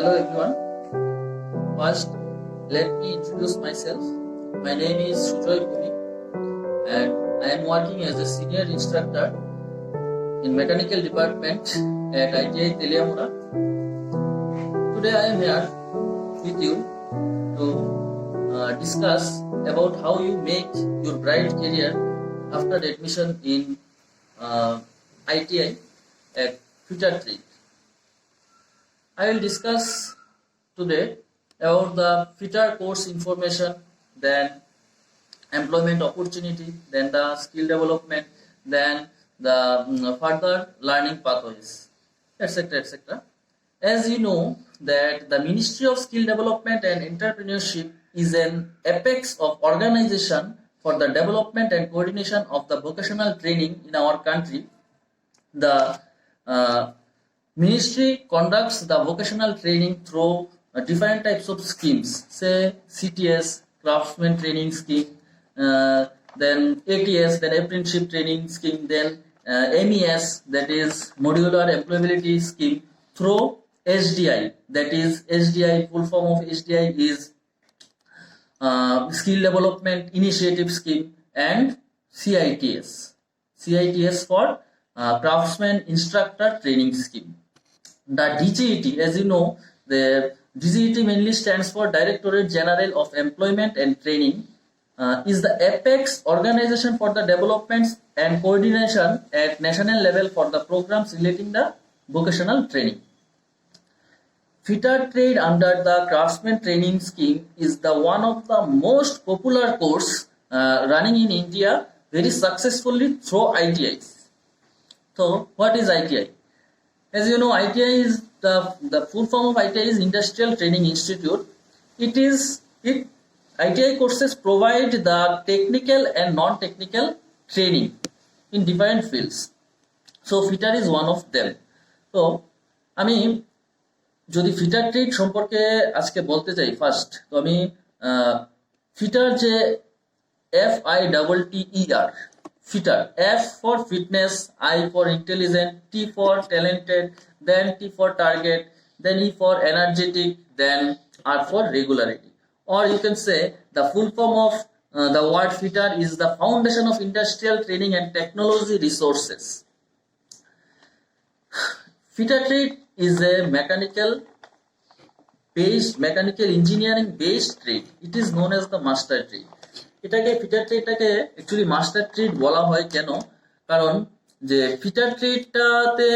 Hello everyone. First, let me introduce myself. My name is Sujoy Bhumi and I am working as a senior instructor in mechanical department at ITI Teliamura. Today I am here with you to discuss about how you make your bright career after admission in ITI at Future Trade. I will discuss today about the fitter course information, then employment opportunity, then the skill development, then the further learning pathways, etc. etc. As you know that the Ministry of Skill Development and Entrepreneurship is an apex of organization for the development and coordination of the vocational training in our country. The Ministry conducts the vocational training through different types of schemes, say CTS, Craftsman Training Scheme, then ATS, then Apprenticeship Training Scheme, then MES, that is Modular Employability Scheme, through HDI, that is HDI, full form of HDI is Skill Development Initiative Scheme, and CITS for Craftsman Instructor Training Scheme. The DGET, as you know, the DGET mainly stands for Directorate General of Employment and Training, is the apex organization for the development and coordination at national level for the programs relating the vocational training. Fitter Trade under the Craftsman Training Scheme is the one of the most popular course running in India very successfully through ITIs. So, what is ITI? As you know, ITI is the full form of ITI is Industrial Training Institute. ITI courses provide the technical and non-technical training in different fields. So, fitter is one of them. So, আমি যদি fitter trade সম্পর্কে আজকে বলতে চাই first, তো আমি fitter যে FITTER, fitter, F for fitness, I for intelligent, T for talented, then T for target, then E for energetic, then R for regularity. Or you can say the full form of the word fitter is the foundation of industrial training and technology resources. Fitter trade is a mechanical engineering based trade. It is known as the master trade. এটাকে fitter ট্রেডটাকে actually master trade বলা হয় কেন? কারণ যে fitter ট্রেডটাতে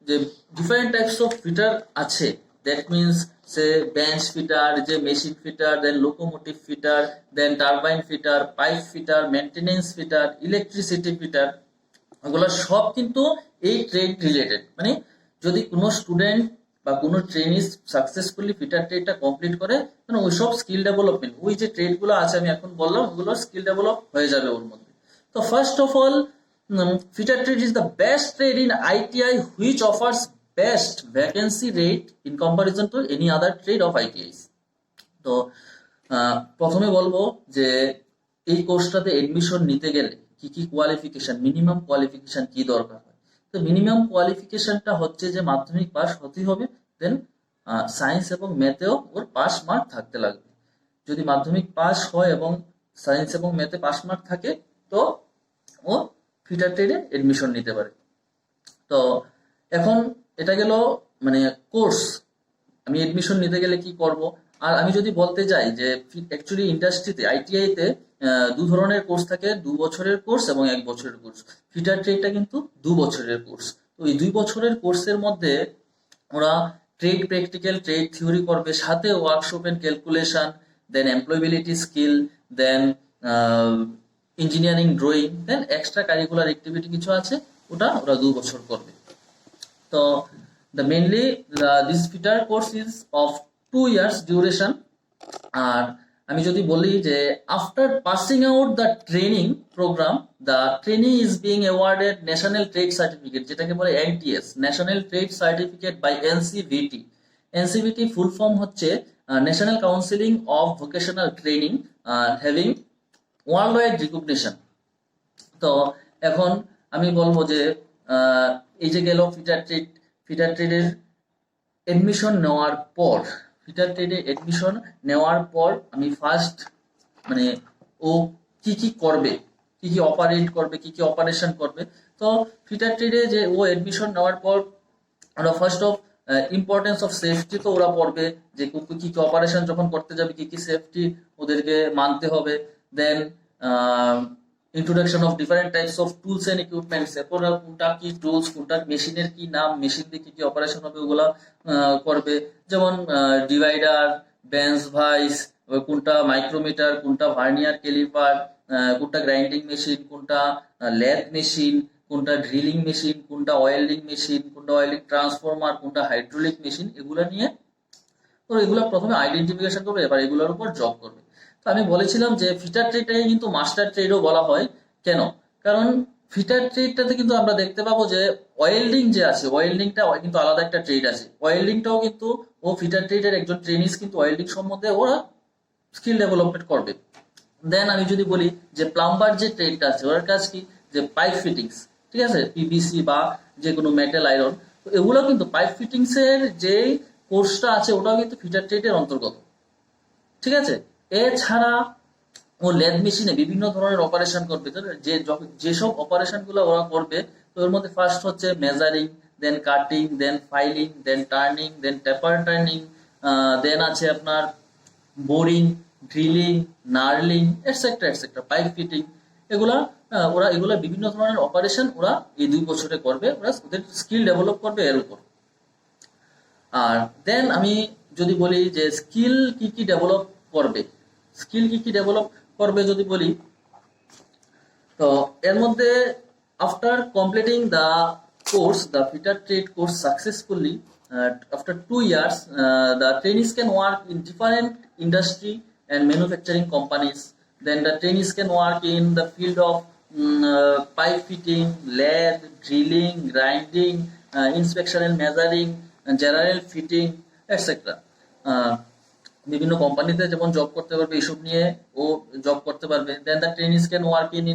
যে different types of fitter আছে, দ্যাট মিনস সে বেঞ্চ ফিটার, যে machine fitter, then locomotive fitter, then turbine fitter, pipe fitter, maintenance fitter, electricity fitter, এগুলো সব কিন্তু এই ট্রেড রিলেটেড। মানে যদি কোনো স্টুডেন্ট বা কোনো ট্রেনিস সাকসেসফুলি ফিটার ট্রেডটা কমপ্লিট করে, মানে ওই সব স্কিল ডেভেলপমেন্ট, ওই যে ট্রেডগুলো আছে আমি এখন বললাম, ওগুলোর স্কিল ডেভেলপ হয়ে যাবে ওর মধ্যে। তো first of all, fitter trade is the best trade in ITI which offers best vacancy rate in comparison to any other trade of ITIs। তো প্রথমে বলবো যে এই কোর্সটাতে এডমিশন নিতে গেলে কি কি কোয়ালিফিকেশন, মিনিমাম কোয়ালিফিকেশন কি দরকার হয়। তো মিনিমাম কোয়ালিফিকেশনটা হচ্ছে যে মাধ্যমিক পাস হতেই হবে, দেন সায়েন্স এবং ম্যাথেও ওর পাস মার্ক থাকতে লাগবে। যদি মাধ্যমিক পাস হয় এবং সায়েন্স এবং ম্যাথে পাস মার্ক থাকে, তো ও ফিটার ট্রেডে এডমিশন নিতে পারে। তো এখন এটা গেল মানে কোর্স, আমি এডমিশন নিতে গেলে কি করব। আর আমি যদি বলতে যাই যে অ্যাকচুয়ালি ইন্ডাস্ট্রিতে ITI-তে দু ধরনের কোর্স থাকে, 2 বছরের কোর্স এবং 1 বছরের কোর্স। ফিটার ট্রেডটা কিন্তু 2 বছরের কোর্স। তো এই 2 বছরের কোর্সের মধ্যে ওরা ট্রেড প্র্যাকটিক্যাল, ট্রেড থিওরি করবে, সাথে workshop and calculation, then employability skill, then engineering drawing, then extra curricular activity কিছু আছে, ওরা 2 বছর করবে। তো mainly this fitter course is of 2 years duration. আর আমি যদি বলি যে after passing out the training program, the trainee is being awarded national trade certificate, যেটাকে বলে NTS, national trade certificate by NCVT. NCVT full form হচ্ছে National Council of Vocational Training, having worldwide recognition. তো এখন আমি বলবো যে এই যে গেল ফিটার ট্রেডের এডমিশন নেওয়ার পর, ফিটার ট্রেডে এডমিশন নেওয়ার পর আমি ফার্স্ট মানে ও কি কি করবে, কি কি অপারেট করবে, কি কি অপারেশন করবে। তো ফিটার ট্রেডে যে ও এডমিশন নেওয়ার পর ওরা first of importance of safety তো ওরা পড়বে, যে কি কি অপারেশন যখন করতে যাবে কি কি সেফটি ওদেরকে মানতে হবে। Then introduction of different types of tools and equipments, এরপর কোনটা কি টুলস, কোনটা মেশিনের কি নাম, মেশিন দিয়ে কি কি অপারেশন হবে ওগুলা করবে। যেমন ডিভাইডার, বেঞ্চ ভাইস, কোনটা মাইক্রোমিটার, কোনটা ভার্নিয়ার ক্যালিপার, কোনটা গ্রাইন্ডিং মেশিন, কোনটা ল্যাথ মেশিন, কোনটা ড্রিলিং মেশিন, কোনটা ওয়েল্ডিং মেশিন, কোনটা ওয়েল্ডিং ট্রান্সফরমার, কোনটা হাইড্রোলিক মেশিন, এগুলো নিয়ে তো এগুলো প্রথমে আইডেন্টিফিকেশন করবে, এবার এগুলোর উপর জব করবে। তো আমি বলেছিলাম যে ফিটার ট্রেডটাকে কিন্তু মাস্টার ট্রেডও বলা হয়। কেন? কারণ ফিটার ট্রেডটাতে কিন্তু আমরা দেখতে পাবো যে ওয়েল্ডিং যে আছে, ওয়েল্ডিংটা কিন্তু আলাদা একটা ট্রেড আছে, ওয়েল্ডিংটাও কিন্তু ও ফিটার ট্রেডের একজন ট্রেনিস কিন্তু ওয়েল্ডিং সম্বন্ধে ওরা স্কিল ডেভেলপমেন্ট করবে। দেন আমি যদি বলি যে প্লাম্বার যে ট্রেডটা আছে ওর কাজ কি, যে পাইপ ফিটিংস, ঠিক আছে, পিভিসি বা যে কোনো মেটাল আয়রন, তো এগুলো কিন্তু পাইপ ফিটিংস এর যে কোর্সটা আছে ওটাও কিন্তু ফিটার ট্রেডের অন্তর্গত, ঠিক আছে। এছাড়া ও লেদ মেশিনে বিভিন্ন ধরনের অপারেশন করবে, তো যেসব অপারেশন গুলো ওরা করবে, তো এর মধ্যে ফার্স্ট হচ্ছে মেজারিং, দেন কাটিং, দেন ফাইলিং, দেন টার্নিং, দেন টেপার টার্নিং, দেন আছে আপনার boring, drilling, knurling, etcetera etcetera, pipe fitting, এগুলা ওরা এগুলা বিভিন্ন ধরনের অপারেশন ওরা এই 2 বছরে করবে, ওরা ওদের স্কিল ডেভেলপ করবে এর উপর। আর দেন আমি যদি বলি যে স্কিল কি কি ডেভেলপ করবে, স্কিল কি কি ডেভেলপ করবে যদি বলি, তো এর মধ্যে after completing the course, the fitter trade course successfully, after 2 years, the trainees can work in different industry and manufacturing companies. Then the trainees can work in the field of pipe fitting, lathe, drilling, grinding, inspection and measuring, general fitting, etc. বিভিন্ন কোম্পানিতে যেমন job করতে পারবে, এইসব নিয়ে ও job করতে পারবে। Then the trainees can work in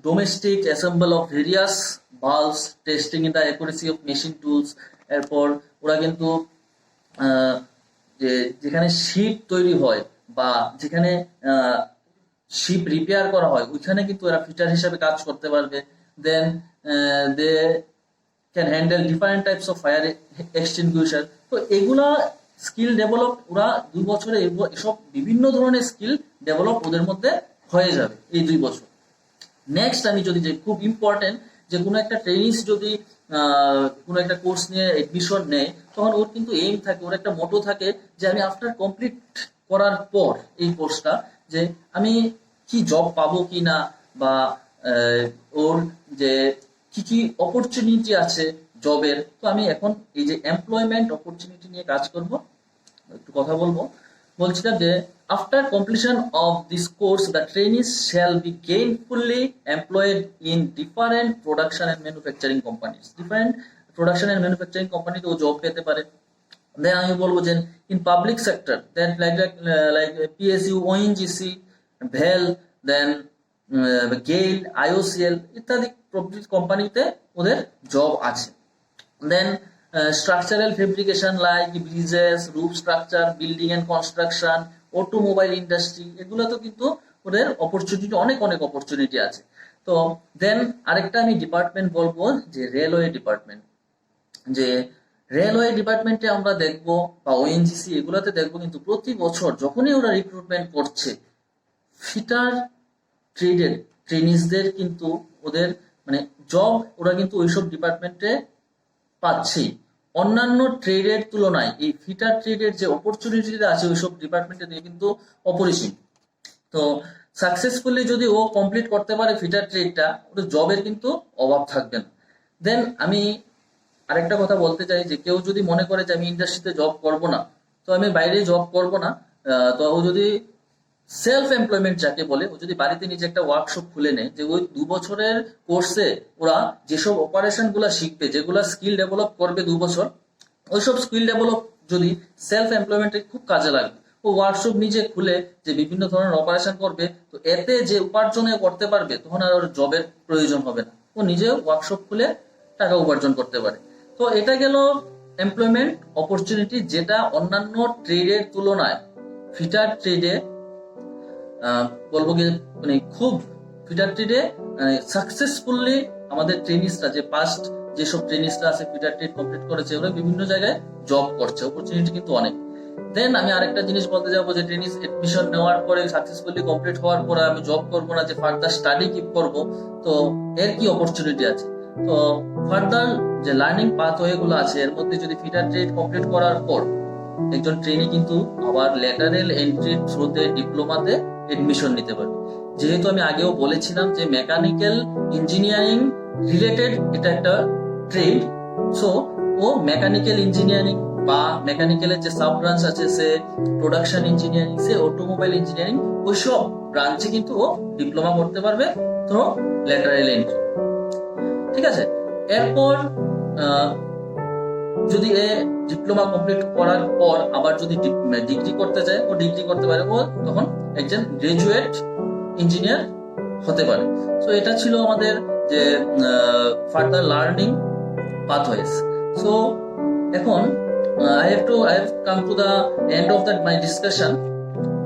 domestic assemble of various valves, testing in the accuracy of machine tools. এরপর ওরা কিন্তু যে যেখানে শিপ তৈরি হয় বা যেখানে শিপ রিপেয়ার করা হয় ওইখানে কিন্তু এরা ফিটার হিসাবে কাজ করতে পারবে। Then they can handle different types of fire extinguisher. তো এগুলা স্কিল ডেভেলপ ওরা 2 বছরে এসব বিভিন্ন ধরনের স্কিল ডেভেলপ ওদের মধ্যে হয়ে যাবে এই 2 বছর। নেক্সট আমি যদি যে খুব ইম্পর্টেন্ট, যে কোনো একটা ট্রেনিস যদি কোনো একটা কোর্স নিয়ে এডমিশন নেয় তখন ওর কিন্তু এইম থাকে, ওর একটা মোটো থাকে যে আমি আফটার কমপ্লিট করার পর এই কোর্সটা যে আমি কি জব পাবো কি না, বা ওর যে কি কি অপরচুনিটি আছে জবের। তো আমি এখন এই যে এমপ্লয়মেন্ট অপরচুনিটি নিয়ে কাজ করব, একটু কথা বলবো। বলছিলাম যে after completion of this course the trainees shall be gainfully employed in different production and manufacturing companies, different production and manufacturing কোম্পানিতে ও জব পেতে পারে। দেন আমি বলবো যে in public sector, then like PSU, ONGC, ভেল, দেন গেইল, আইওসিএল ইত্যাদি কোম্পানিতে ওদের জব আছে। দেন structural fabrication like bridges, roof structure, building and construction, automobile industry, এগুলো তো কিন্তু ওদের অপরচুনিটি অনেক অনেক অপরচুনিটি আছে। তো দেন আরেকটা আমি ডিপার্টমেন্ট বলবো যে রেলওয়ে ডিপার্টমেন্ট। যে রেলওয়ে ডিপার্টমেন্টে আমরা দেখবো বা ওএনজিসি এগুলোতে দেখবো কিন্তু প্রতি বছর যখনই ওরা রিক্রুটমেন্ট করছে ফিটার ট্রেডের ট্রেনিসদের কিন্তু ওদের মানে জব ওরা কিন্তু ওইসব ডিপার্টমেন্টে পাচ্ছি। অন্যান্য ট্রেডের তুলনায় এই ফিটার ট্রেডের যে অপরচুনিটিটা আছে ওইসব ডিপার্টমেন্টে দিয়ে কিন্তু অপরিসীম। তো সাকসেসফুলি যদি ও কমপ্লিট করতে পারে ফিটার ট্রেডটা, ওর জবের কিন্তু অভাব থাকবে না। দেন আমি আরেকটা কথা বলতে চাই যে কেউ যদি মনে করে যে আমি ইন্ডাস্ট্রিতে জব করব না, তো আমি বাইরে জব করব না, তো ও যদি সেলফ এমপ্লয়মেন্ট যাকে বলে, ও যদি বাড়িতে নিজে একটা ওয়ার্কশপ খুলে নেয়, যে ওই 2 বছরের কোর্সে ওরা যেসব অপারেশন গুলা শিখবে, যেগুলা স্কিল ডেভেলপ করবে 2 বছর, ওইসব স্কিল ডেভেলপ যদি সেলফ এমপ্লয়মেন্টে খুব কাজে লাগবে। ও ওয়ার্কশপ নিজে খুলে যে বিভিন্ন ধরনের অপারেশন করবে, তো এতে যে উপার্জনে করতে পারবে তখন আর ওর জবের প্রয়োজন হবে না, ও নিজে ওয়ার্কশপ খুলে টাকা উপার্জন করতে পারে। তো এটা গেল এমপ্লয়মেন্ট অপরচুনিটি যেটা অন্যান্য ট্রেডের তুলনায় ফিটার ট্রেডে বলবো কি মানে খুব ফিটার ট্রেডে সাকসেসফুলি আমাদের ট্রেনিসরা যে পাস্ট যেসব ট্রেনিসরা আছে ফিটার ট্রেড কমপ্লিট করেছে ওরা বিভিন্ন জায়গায় জব করছে, অপরচুনিটি কিন্তু অনেক। দেন আমি আরেকটা জিনিস বলতে যাবো যে ট্রেনিস এডমিশন নেওয়ার পরে সাকসেসফুলি কমপ্লিট হওয়ার পরে আমি জব করবো না, যে ফার্দার স্টাডি কিপ করবো, তো এর কি অপরচুনিটি আছে? তো ফার্দার যে লার্নিং পাথওয়ে গুলো আছে এর মধ্যে যদি ফিটার ট্রেড কমপ্লিট করার পর একজন ট্রেনি কিন্তু আবার ল্যাটারাল এন্ট্রি থ্রুতে ডিপ্লোমাতে এডমিশন নিতে পারবে। যেহেতু আমি আগেও বলেছিলাম যে মেকানিক্যাল ইঞ্জিনিয়ারিং রিলেটেড এটা একটা ট্রেড, সো ও মেকানিক্যাল ইঞ্জিনিয়ারিং বা মেকানিক্যালের যে সাব ব্রাঞ্চ আছে, সে প্রোডাকশন ইঞ্জিনিয়ারিং, সে অটোমোবাইল ইঞ্জিনিয়ারিং, ওইসব ব্রাঞ্চে কিন্তু ও ডিপ্লোমা করতে পারবে থ্রু ল্যাটারাল এন্ট্রি। ঠিক আছে, এরপর যদি এ ডিপ্লোমা কমপ্লিট করার পর আবার যদি ডিগ্রি করতে চায় ও ডিগ্রি করতে পারে, ও তখন একজন গ্রাজুয়েট ইঞ্জিনিয়ার হতে পারে। সো এটা ছিল আমাদের যে ফার্দার লার্নিং পাথওয়েজ। সো এখন I have come to the end of that my discussion.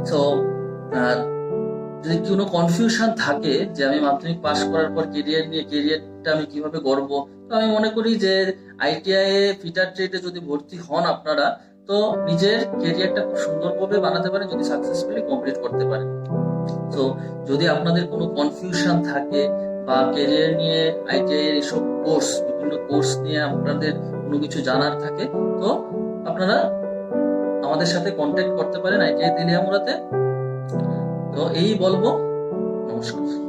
So যদি কোনো কনফিউশন থাকে যে আমি মাধ্যমিক পাশ করার পর কেরিয়ারটা আমি কিভাবে গড়ব, তো আমি মনে করি যে আইটিআই এ ফিটার ট্রেডে যদি ভর্তি হন আপনারা, তো নিজের কেরিয়ারটা খুব সুন্দরভাবে বানাতে পারেন যদি সাকসেসফুলি কমপ্লিট করতে পারেন। তো যদি আপনাদের কোনো কনফিউশন থাকে বা কেরিয়ার নিয়ে আইটিআই এর এসব কোর্স, বিভিন্ন কোর্স নিয়ে আপনাদের কোনো কিছু জানার থাকে, তো আপনারা আমাদের সাথে কন্ট্যাক্ট করতে পারেন আইটিআই তেলিয়ামুড়াতে। তো এই বলবো, নমস্কার।